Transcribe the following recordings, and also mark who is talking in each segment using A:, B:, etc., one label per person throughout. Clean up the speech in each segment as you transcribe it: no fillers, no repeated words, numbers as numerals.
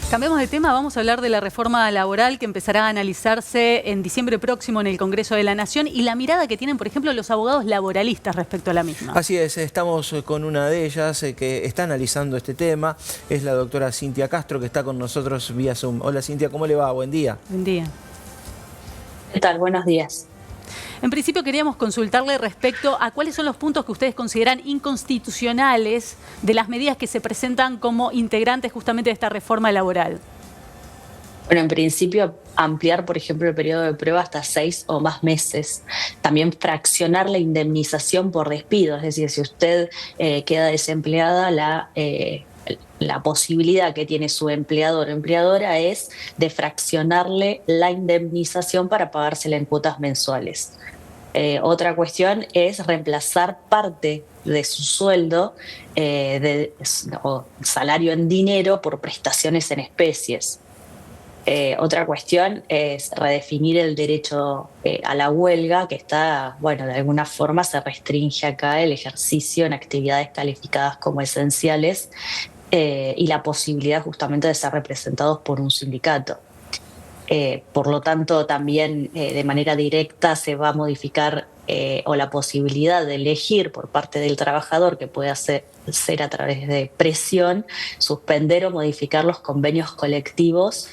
A: Cambiamos de tema, vamos a hablar de la reforma laboral que empezará a analizarse en diciembre próximo en el Congreso de la Nación y la mirada que tienen, por ejemplo, los abogados laboralistas respecto a la misma.
B: Así es, estamos con una de ellas que está analizando este tema, es la doctora Cintia Castro, que está con nosotros vía Zoom. Hola Cintia, ¿cómo le va? Buen día.
A: Buen día.
C: ¿Qué tal? Buenos días.
A: En principio queríamos consultarle respecto a cuáles son los puntos que ustedes consideran inconstitucionales de las medidas que se presentan como integrantes justamente de esta reforma laboral.
C: Bueno, en principio ampliar, por ejemplo, el periodo de prueba hasta 6 o más meses. También fraccionar la indemnización por despido, es decir, si usted queda desempleada, la posibilidad que tiene su empleador o empleadora es de fraccionarle la indemnización para pagársela en cuotas mensuales. Otra cuestión es reemplazar parte de su sueldo o salario en dinero por prestaciones en especies. Otra cuestión es redefinir el derecho a la huelga, que está, bueno, de alguna forma se restringe acá el ejercicio en actividades calificadas como esenciales y la posibilidad justamente de ser representados por un sindicato. Por lo tanto, también de manera directa se va a modificar o la posibilidad de elegir por parte del trabajador, que puede ser a través de presión, suspender o modificar los convenios colectivos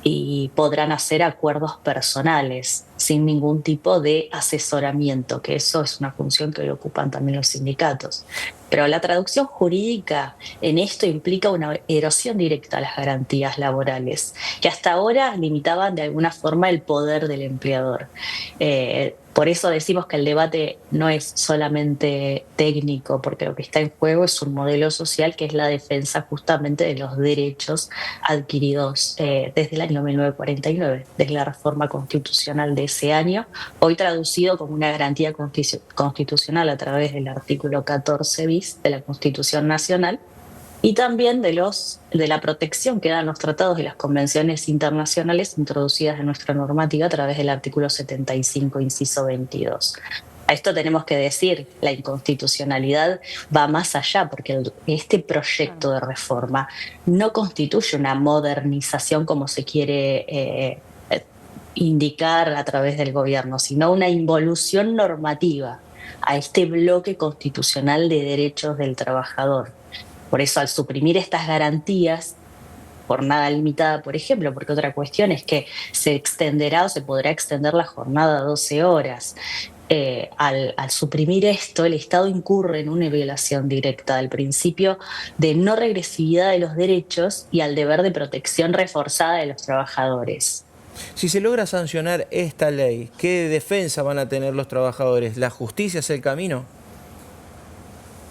C: y podrán hacer acuerdos personales sin ningún tipo de asesoramiento, que eso es una función que hoy ocupan también los sindicatos. Pero la traducción jurídica en esto implica una erosión directa a las garantías laborales, que hasta ahora limitaban de alguna forma el poder del empleador. Por eso decimos que el debate no es solamente técnico, porque lo que está en juego es un modelo social que es la defensa justamente de los derechos adquiridos desde el año 1949, desde la reforma constitucional de ese año, hoy traducido como una garantía constitucional a través del artículo 14 bis de la Constitución Nacional, y también de la protección que dan los tratados y las convenciones internacionales introducidas en nuestra normativa a través del artículo 75, inciso 22. A esto tenemos que decir, la inconstitucionalidad va más allá, porque este proyecto de reforma no constituye una modernización como se quiere indicar a través del gobierno, sino una involución normativa a este bloque constitucional de derechos del trabajador. Por eso, al suprimir estas garantías, jornada limitada, por ejemplo, porque otra cuestión es que se extenderá o se podrá extender la jornada a 12 horas. Al suprimir esto, el Estado incurre en una violación directa del principio de no regresividad de los derechos y al deber de protección reforzada de los trabajadores.
B: Si se logra sancionar esta ley, ¿qué defensa van a tener los trabajadores? ¿La justicia es el camino?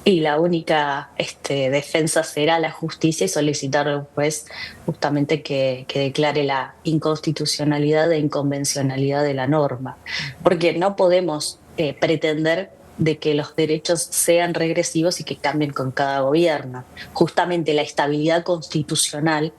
C: Y la única defensa será la justicia y solicitar a un juez justamente que declare la inconstitucionalidad e inconvencionalidad de la norma. Porque no podemos pretender de que los derechos sean regresivos y que cambien con cada gobierno. Justamente la estabilidad constitucional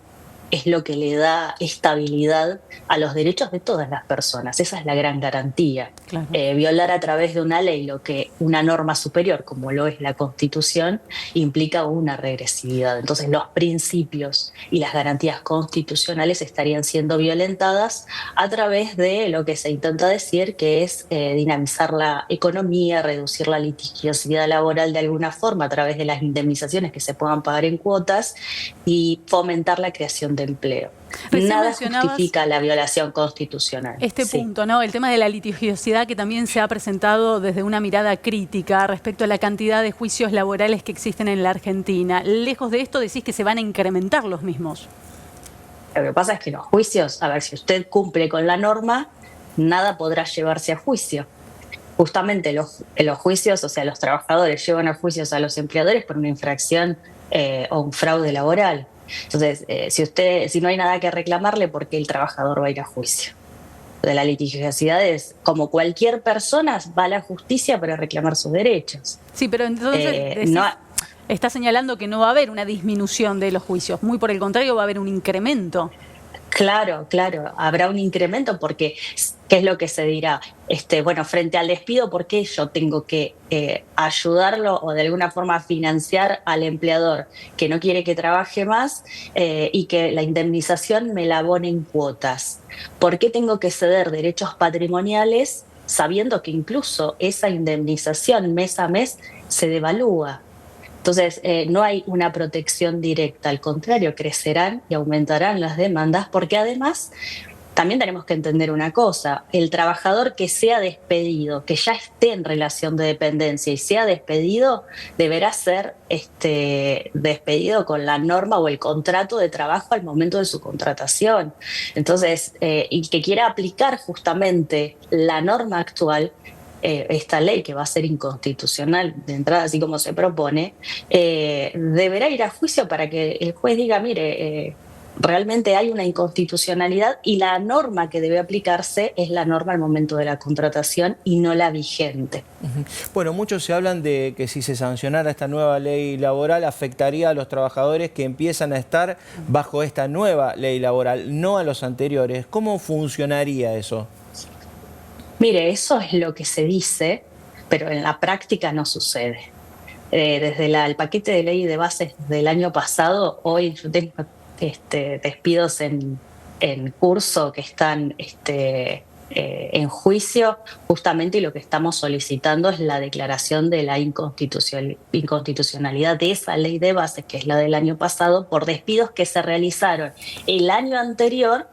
C: es lo que le da estabilidad a los derechos de todas las personas. Esa es la gran garantía.
A: Claro.
C: Violar a través de una ley lo que una norma superior, como lo es la Constitución, implica una regresividad. Entonces los principios y las garantías constitucionales estarían siendo violentadas a través de lo que se intenta decir, que es dinamizar la economía, reducir la litigiosidad laboral de alguna forma a través de las indemnizaciones que se puedan pagar en cuotas y fomentar la creación de empleo.
A: Recién
C: Nada justifica la violación constitucional.
A: Este punto, ¿no? El tema de la litigiosidad que también se ha presentado desde una mirada crítica respecto a la cantidad de juicios laborales que existen en la Argentina. Lejos de esto decís que se van a incrementar los mismos.
C: Lo que pasa es que los juicios, a ver, si usted cumple con la norma, nada podrá llevarse a juicio. Justamente los juicios, o sea, los trabajadores llevan a juicios a los empleadores por una infracción o un fraude laboral. Entonces, si no hay nada que reclamarle, ¿por qué el trabajador va a ir a juicio? De la litigiosidad es como cualquier persona va a la justicia para reclamar sus derechos.
A: Sí, pero entonces está señalando que no va a haber una disminución de los juicios, muy por el contrario va a haber un incremento.
C: Claro, habrá un incremento porque ¿Qué es lo que se dirá? Bueno, frente al despido, ¿por qué yo tengo que ayudarlo o de alguna forma financiar al empleador que no quiere que trabaje más y que la indemnización me la abone en cuotas? ¿Por qué tengo que ceder derechos patrimoniales sabiendo que incluso esa indemnización mes a mes se devalúa? Entonces, no hay una protección directa, al contrario, crecerán y aumentarán las demandas, porque además también tenemos que entender una cosa: el trabajador que sea despedido, que ya esté en relación de dependencia y sea despedido, deberá ser despedido con la norma o el contrato de trabajo al momento de su contratación. Entonces, y que quiera aplicar justamente la norma actual, esta ley que va a ser inconstitucional de entrada, así como se propone, deberá ir a juicio para que el juez diga, mire, realmente hay una inconstitucionalidad y la norma que debe aplicarse es la norma al momento de la contratación y no la vigente.
B: Bueno, muchos se hablan de que si se sancionara esta nueva ley laboral afectaría a los trabajadores que empiezan a estar bajo esta nueva ley laboral, no a los anteriores. ¿Cómo funcionaría eso?
C: Mire, eso es lo que se dice, pero en la práctica no sucede. Desde el paquete de ley de bases del año pasado, hoy yo tengo despidos en curso que están en juicio, justamente, y lo que estamos solicitando es la declaración de la inconstitucionalidad de esa ley de bases, que es la del año pasado, por despidos que se realizaron el año anterior,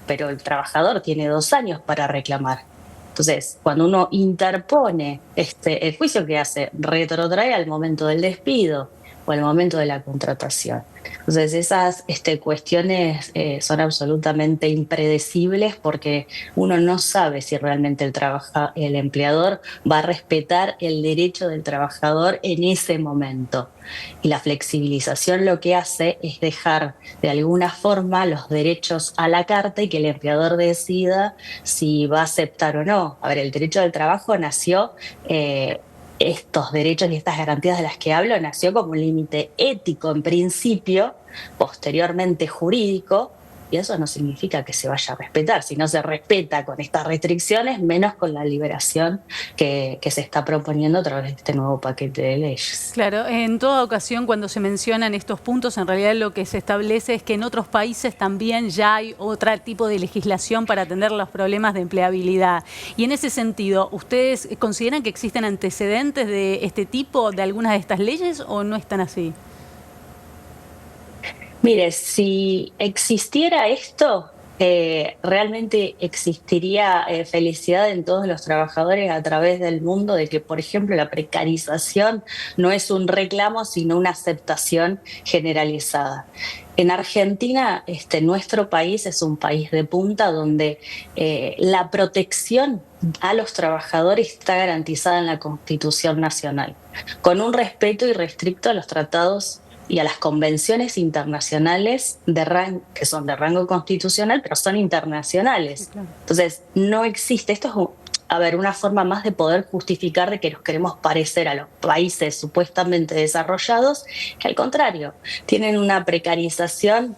C: pero el trabajador tiene 2 años para reclamar. Entonces, cuando uno interpone el juicio, que hace, retrotrae al momento del despido o al momento de la contratación. Entonces, esas cuestiones son absolutamente impredecibles, porque uno no sabe si realmente el empleador va a respetar el derecho del trabajador en ese momento. Y la flexibilización lo que hace es dejar de alguna forma los derechos a la carta y que el empleador decida si va a aceptar o no. A ver, el derecho del trabajo nació... estos derechos y estas garantías de las que hablo nació como un límite ético en principio, posteriormente jurídico, y eso no significa que se vaya a respetar. Si no se respeta con estas restricciones, menos con la liberación que se está proponiendo a través de este nuevo paquete de leyes.
A: Claro, en toda ocasión cuando se mencionan estos puntos, en realidad lo que se establece es que en otros países también ya hay otro tipo de legislación para atender los problemas de empleabilidad. Y en ese sentido, ¿ustedes consideran que existen antecedentes de este tipo, de algunas de estas leyes, o no están así?
C: Mire, si existiera esto, realmente existiría felicidad en todos los trabajadores a través del mundo, de que, por ejemplo, la precarización no es un reclamo, sino una aceptación generalizada. En Argentina, nuestro país es un país de punta donde la protección a los trabajadores está garantizada en la Constitución Nacional, con un respeto irrestricto a los tratados y a las convenciones internacionales que son de rango constitucional, pero son internacionales. Sí, claro. Entonces, no existe, esto es una forma más de poder justificar de que nos queremos parecer a los países supuestamente desarrollados, que al contrario, tienen una precarización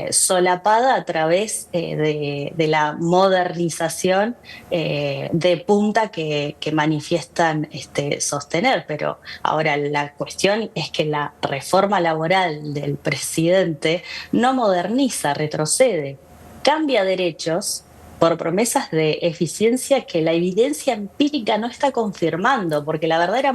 C: solapada a través de la modernización de punta que manifiestan sostener. Pero ahora la cuestión es que la reforma laboral del presidente no moderniza, retrocede, cambia derechos por promesas de eficiencia que la evidencia empírica no está confirmando, porque la verdadera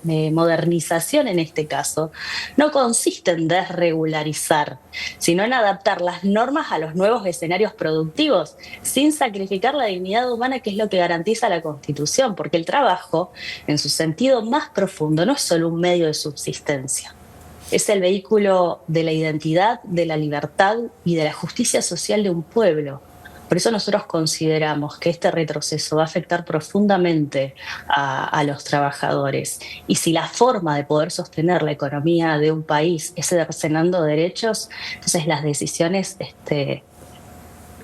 C: modernización en este caso no consiste en desregularizar, sino en adaptar las normas a los nuevos escenarios productivos, sin sacrificar la dignidad humana, que es lo que garantiza la Constitución, porque el trabajo, en su sentido más profundo, no es solo un medio de subsistencia. Es el vehículo de la identidad, de la libertad y de la justicia social de un pueblo. Por eso nosotros consideramos que este retroceso va a afectar profundamente a los trabajadores. Y si la forma de poder sostener la economía de un país es cercenando derechos, entonces las decisiones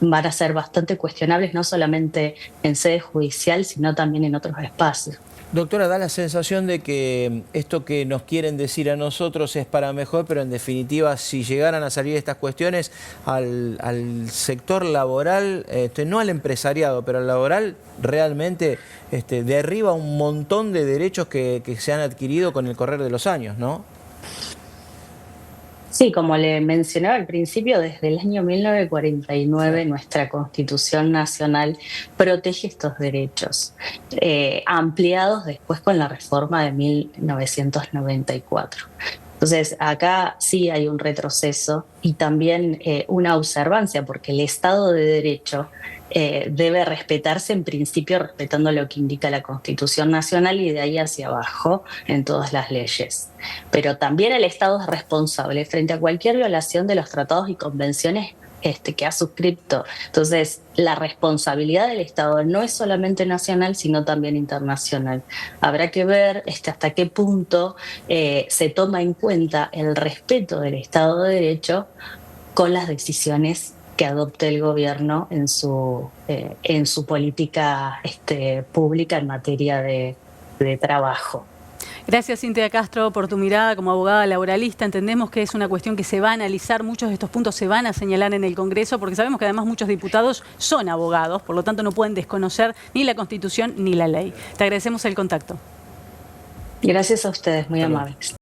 C: van a ser bastante cuestionables, no solamente en sede judicial, sino también en otros espacios.
B: Doctora, da la sensación de que esto que nos quieren decir a nosotros es para mejor, pero en definitiva, si llegaran a salir estas cuestiones al sector laboral, no al empresariado, pero al laboral, realmente derriba un montón de derechos que se han adquirido con el correr de los años, ¿no?
C: Sí, como le mencionaba al principio, desde el año 1949 nuestra Constitución Nacional protege estos derechos, ampliados después con la reforma de 1994. Entonces, acá sí hay un retroceso y también una observancia, porque el Estado de Derecho debe respetarse en principio respetando lo que indica la Constitución Nacional y de ahí hacia abajo en todas las leyes. Pero también el Estado es responsable frente a cualquier violación de los tratados y convenciones que ha suscrito. Entonces, la responsabilidad del Estado no es solamente nacional, sino también internacional. Habrá que ver hasta qué punto se toma en cuenta el respeto del Estado de Derecho con las decisiones que adopte el gobierno en su política pública en materia de trabajo.
A: Gracias, Cintia Castro, por tu mirada como abogada laboralista. Entendemos que es una cuestión que se va a analizar, muchos de estos puntos se van a señalar en el Congreso, porque sabemos que además muchos diputados son abogados, por lo tanto no pueden desconocer ni la Constitución ni la ley. Te agradecemos el contacto.
C: Gracias a ustedes, muy amables.